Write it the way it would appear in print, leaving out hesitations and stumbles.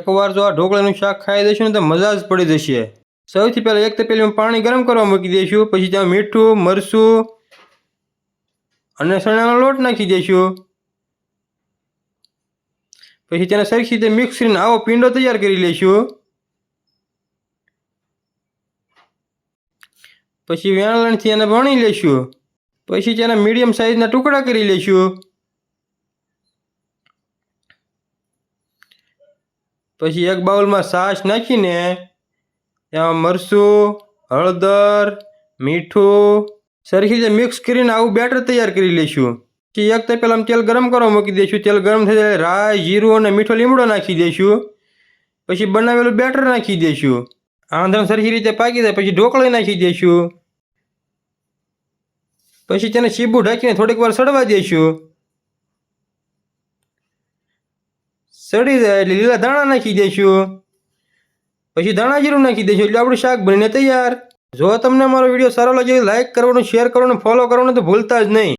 એકવાર જો આ ઢોકળાનું શાક ખાઈ દઈશું ને તો મજા જ પડી જશે। સૌથી પહેલાં એક તપેલીમાં પાણી ગરમ કરવા મૂકી દઈશું, પછી ત્યાં મીઠું, મરચું અને ચણાનો લોટ નાખી દઈશું। પછી તેને સરખી રીતે મિક્સ કરીને આવો પીંડો તૈયાર કરી લઈશું। પછી વેલણથી એને વણી લઈશું। પછી તેના મીડિયમ સાઇઝના ટુકડા કરી લઈશું। પછી એક બાઉલમાં છાશ નાખીને તેમાં મરચું, હળદર, મીઠું સરખી રીતે મિક્સ કરીને આવું બેટર તૈયાર કરી લઈશું। પછી એક તપેલામાં તેલ ગરમ કરવા મૂકી દઈશું। તેલ ગરમ થઈ જાય રાઈ, જીરું અને મીઠો લીમડો નાખી દઈશું। પછી બનાવેલું બેટર નાખી દઈશું। આંધણ સરખી રીતે પાકી જાય પછી ઢોકળી નાખી દઈશું। પછી તેને ચીબું ઢાંકીને થોડીક વાર સડવા દઈશું। સડી જાય એટલે લીલા ધાણા નાખી દઈશું। પછી ધાણા જીરું નાખી દઈશું એટલે આપણું શાક બનીને તૈયાર। જો તમને મારો વિડીયો સારો લાગે લાઈક કરવાનું, શેર કરવાનું, ફોલો કરવાનું તો ભૂલતા જ નહીં।